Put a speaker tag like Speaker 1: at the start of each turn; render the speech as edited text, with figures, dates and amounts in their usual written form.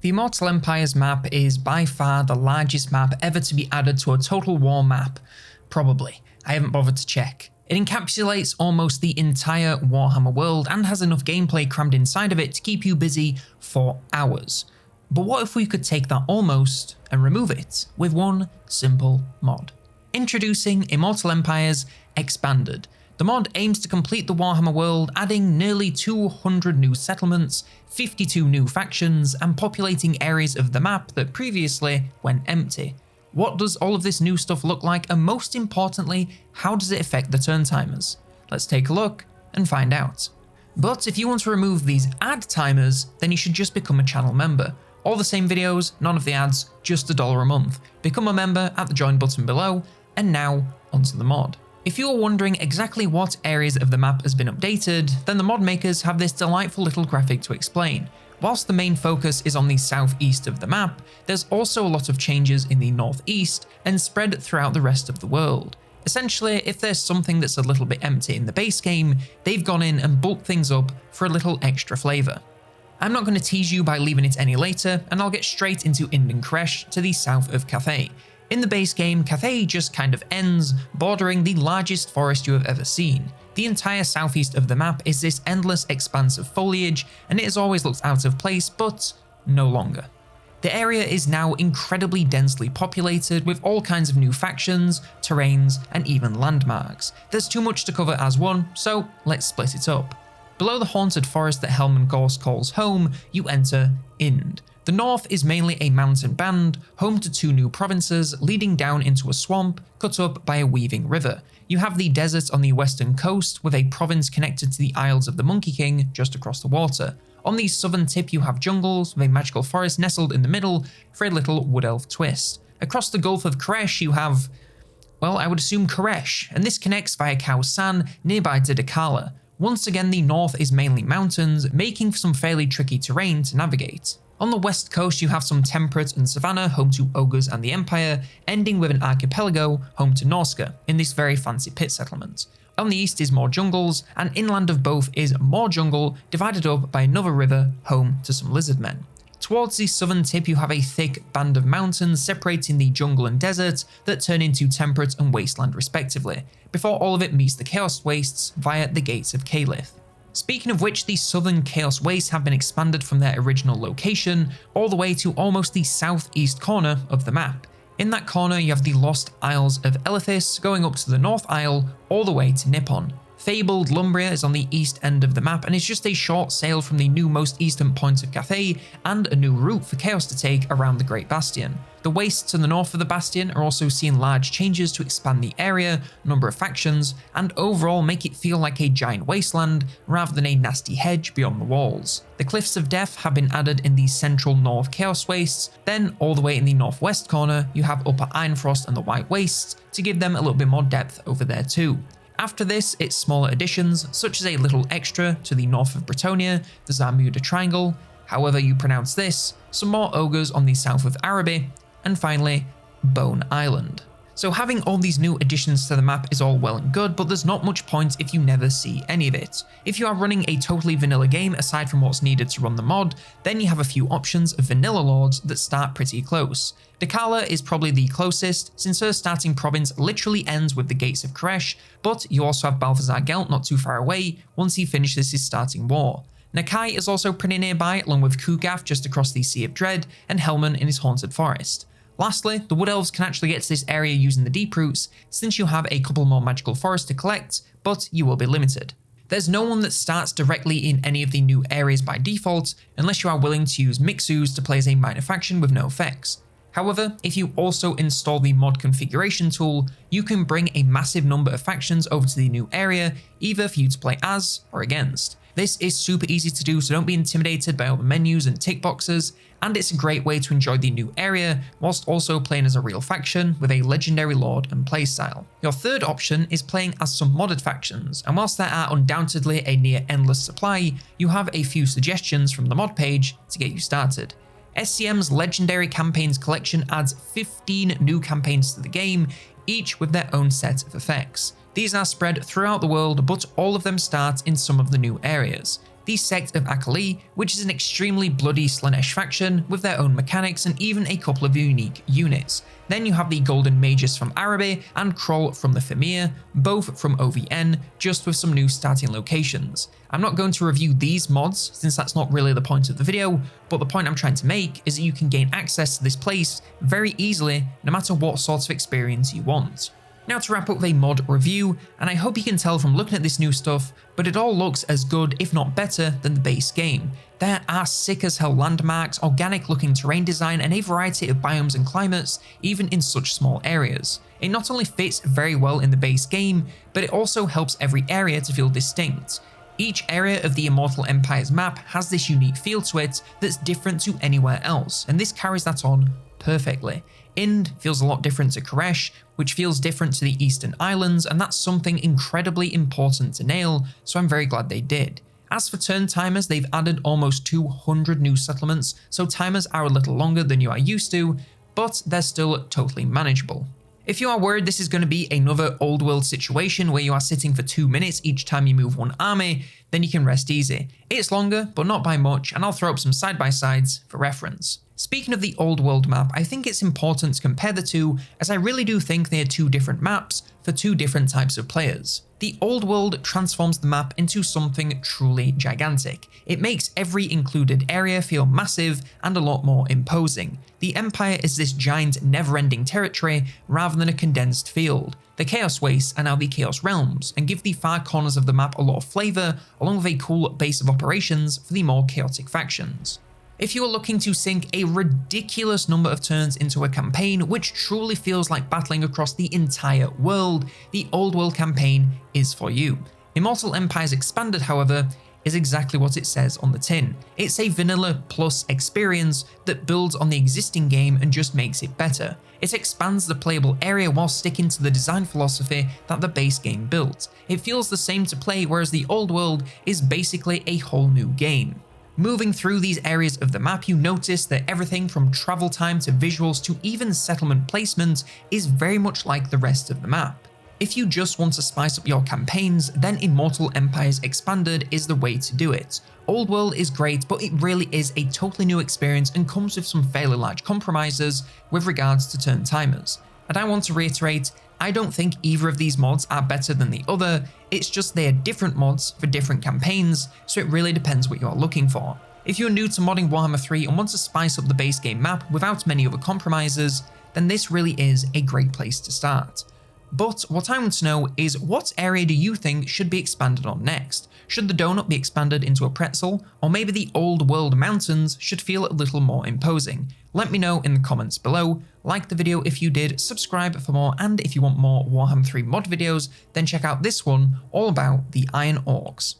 Speaker 1: The Immortal Empires map is by far the largest map ever to be added to a Total War map. Probably. I haven't bothered to check. It encapsulates almost the entire Warhammer world and has enough gameplay crammed inside of it to keep you busy for hours. But what if we could take that almost and remove it with one simple mod? Introducing Immortal Empires Expanded. The mod aims to complete the Warhammer world, adding nearly 200 new settlements, 52 new factions, and populating areas of the map that previously went empty. What does all of this new stuff look like, and most importantly, how does it affect the turn timers? Let's take a look and find out. But if you want to remove these ad timers, then you should just become a channel member. All the same videos, none of the ads, just $1 a month. Become a member at the join button below, and now onto the mod. If you're wondering exactly what areas of the map has been updated, then the mod makers have this delightful little graphic to explain. Whilst the main focus is on the southeast of the map, there's also a lot of changes in the northeast and spread throughout the rest of the world. Essentially, if there's something that's a little bit empty in the base game, they've gone in and bulked things up for a little extra flavour. I'm not going to tease you by leaving it any later, and I'll get straight into Inden Kresh to the south of Cathay. In the base game, Cathay just kind of ends, bordering the largest forest you have ever seen. The entire southeast of the map is this endless expanse of foliage, and it has always looked out of place, but no longer. The area is now incredibly densely populated with all kinds of new factions, terrains, and even landmarks. There's too much to cover as one, so let's split it up. Below the haunted forest that Helman Gorse calls home, you enter Ind. The north is mainly a mountain band, home to 2 new provinces, leading down into a swamp cut up by a weaving river. You have the desert on the western coast, with a province connected to the Isles of the Monkey King just across the water. On the southern tip you have jungles, with a magical forest nestled in the middle for a little wood elf twist. Across the Gulf of Kresh you have, well, I would assume Koresh, and this connects via Khao San nearby to Dakala. Once again, the north is mainly mountains, making for some fairly tricky terrain to navigate. On the west coast you have some temperate and savanna, home to ogres and the Empire, ending with an archipelago, home to Norska, in this very fancy pit settlement. On the east is more jungles, and inland of both is more jungle, divided up by another river, home to some lizard men. Towards the southern tip you have a thick band of mountains separating the jungle and desert that turn into temperate and wasteland respectively, before all of it meets the Chaos Wastes via the Gates of Calith. Speaking of which, the southern Chaos Wastes have been expanded from their original location all the way to almost the southeast corner of the map. In that corner you have the Lost Isles of Elithis going up to the North Isle all the way to Nippon. Fabled Lumbria is on the east end of the map and is just a short sail from the new most eastern point of Cathay and a new route for Chaos to take around the Great Bastion. The wastes to the north of the Bastion are also seeing large changes to expand the area, number of factions, and overall make it feel like a giant wasteland rather than a nasty hedge beyond the walls. The Cliffs of Death have been added in the central north Chaos Wastes, then all the way in the northwest corner you have Upper Ironfrost and the White Wastes to give them a little bit more depth over there too. After this, it's smaller additions, such as a little extra to the north of Bretonia, the Zarmuda Triangle, however you pronounce this, some more ogres on the south of Araby, and finally, Bone Island. So having all these new additions to the map is all well and good, but there's not much point if you never see any of it. If you are running a totally vanilla game aside from what's needed to run the mod, then you have a few options of vanilla lords that start pretty close. Dakala is probably the closest, since her starting province literally ends with the Gates of Koresh, but you also have Balthazar Gelt not too far away once he finishes his starting war. Nakai is also pretty nearby, along with Kugath just across the Sea of Dread, and Helman in his haunted forest. Lastly, the Wood Elves can actually get to this area using the deep routes, since you have a couple more magical forests to collect, but you will be limited. There's no one that starts directly in any of the new areas by default, unless you are willing to use Mixus to play as a minor faction with no effects. However, if you also install the mod configuration tool, you can bring a massive number of factions over to the new area, either for you to play as or against. This is super easy to do, so don't be intimidated by all the menus and tick boxes, and it's a great way to enjoy the new area whilst also playing as a real faction with a legendary lord and playstyle. Your third option is playing as some modded factions, and whilst there are undoubtedly a near endless supply, you have a few suggestions from the mod page to get you started. SCM's Legendary Campaigns collection adds 15 new campaigns to the game, each with their own set of effects. These are spread throughout the world, but all of them start in some of the new areas. the sect of Akali, which is an extremely bloody Slanesh faction with their own mechanics and even a couple of unique units. Then you have the Golden Mages from Araby and Kroll from the Fimir, both from OVN, just with some new starting locations. I'm not going to review these mods since that's not really the point of the video, but the point I'm trying to make is that you can gain access to this place very easily no matter what sort of experience you want. Now to wrap up with a mod review, and I hope you can tell from looking at this new stuff, but it all looks as good if not better than the base game. There are sick as hell landmarks, organic looking terrain design and a variety of biomes and climates, even in such small areas. It not only fits very well in the base game, but it also helps every area to feel distinct. Each area of the Immortal Empires map has this unique feel to it that's different to anywhere else, and this carries that on perfectly. Ind feels a lot different to Koresh, which feels different to the Eastern Islands, and that's something incredibly important to nail, so I'm very glad they did. As for turn timers, they've added almost 200 new settlements, so timers are a little longer than you are used to, but they're still totally manageable. If you are worried this is going to be another old world situation where you are sitting for 2 minutes each time you move one army, then you can rest easy. It's longer, but not by much, and I'll throw up some side-by-sides for reference. Speaking of the old world map, I think it's important to compare the two, as I really do think they are two different maps for two different types of players. The old world transforms the map into something truly gigantic. It makes every included area feel massive and a lot more imposing. The Empire is this giant never-ending territory rather than a condensed field. The Chaos Wastes are now the Chaos Realms and give the far corners of the map a lot of flavour, along with a cool base of operations for the more chaotic factions. If you are looking to sink a ridiculous number of turns into a campaign which truly feels like battling across the entire world, the Old World campaign is for you. Immortal Empires Expanded, however, is exactly what it says on the tin. It's a vanilla plus experience that builds on the existing game and just makes it better. It expands the playable area while sticking to the design philosophy that the base game built. It feels the same to play, whereas the Old World is basically a whole new game. Moving through these areas of the map, you notice that everything from travel time to visuals to even settlement placement is very much like the rest of the map. If you just want to spice up your campaigns, then Immortal Empires Expanded is the way to do it. Old World is great, but it really is a totally new experience and comes with some fairly large compromises with regards to turn timers. And I want to reiterate, I don't think either of these mods are better than the other, it's just they are different mods for different campaigns, so it really depends what you are looking for. If you're new to modding Warhammer 3 and want to spice up the base game map without many other compromises, then this really is a great place to start. But what I want to know is, what area do you think should be expanded on next? Should the donut be expanded into a pretzel, or maybe the old world mountains should feel a little more imposing? Let me know in the comments below. Like the video if you did, subscribe for more, and if you want more Warhammer 3 mod videos, then check out this one all about the Iron Orcs.